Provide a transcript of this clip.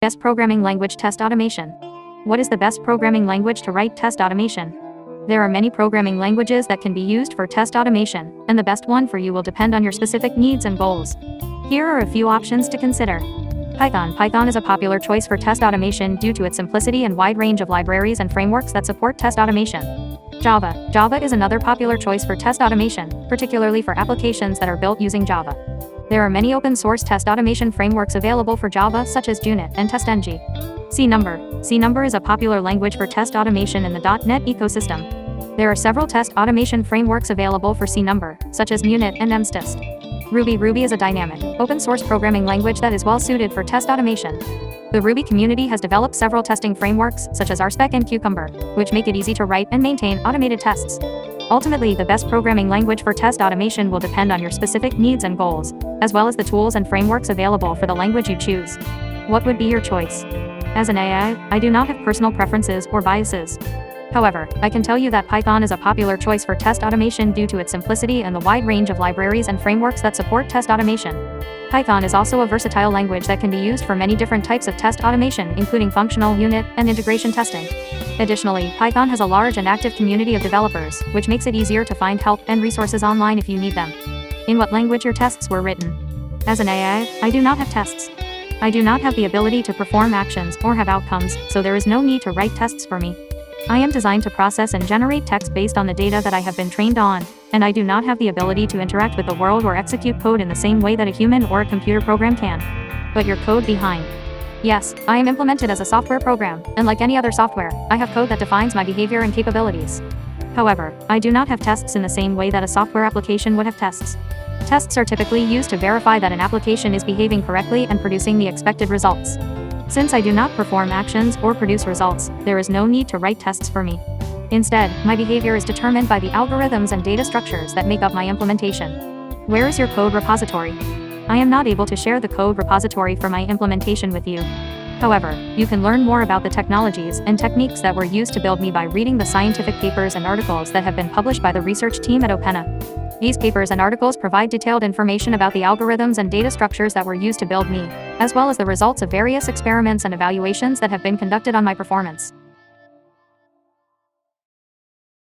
Best programming language test automation. What is the best programming language to write test automation? There are many programming languages that can be used for test automation, and the best one for you will depend on your specific needs and goals. Here are a few options to consider. Python. Python is a popular choice for test automation due to its simplicity and wide range of libraries and frameworks that support test automation. Java. Java is another popular choice for test automation, particularly for applications that are built using Java. There are many open-source test automation frameworks available for Java, such as JUnit and TestNG. C#. C# is a popular language for test automation in the .NET ecosystem. There are several test automation frameworks available for C#, such as NUnit and MSTest. Ruby. Ruby is a dynamic, open-source programming language that is well-suited for test automation. The Ruby community has developed several testing frameworks, such as RSpec and Cucumber, which make it easy to write and maintain automated tests. Ultimately, the best programming language for test automation will depend on your specific needs and goals, as well as the tools and frameworks available for the language you choose. What would be your choice? As an AI, I do not have personal preferences or biases. However, I can tell you that Python is a popular choice for test automation due to its simplicity and the wide range of libraries and frameworks that support test automation. Python is also a versatile language that can be used for many different types of test automation, including functional, unit, and integration testing. Additionally, Python has a large and active community of developers, which makes it easier to find help and resources online if you need them. In what language your tests were written? As an AI, I do not have tests. I do not have the ability to perform actions or have outcomes, so there is no need to write tests for me. I am designed to process and generate text based on the data that I have been trained on, and I do not have the ability to interact with the world or execute code in the same way that a human or a computer program can. But your code behind. Yes, I am implemented as a software program, and like any other software, I have code that defines my behavior and capabilities. However, I do not have tests in the same way that a software application would have tests. Tests are typically used to verify that an application is behaving correctly and producing the expected results. Since I do not perform actions or produce results, there is no need to write tests for me. Instead, my behavior is determined by the algorithms and data structures that make up my implementation. Where is your code repository? I am not able to share the code repository for my implementation with you. However, you can learn more about the technologies and techniques that were used to build me by reading the scientific papers and articles that have been published by the research team at Opena. These papers and articles provide detailed information about the algorithms and data structures that were used to build me, as well as the results of various experiments and evaluations that have been conducted on my performance.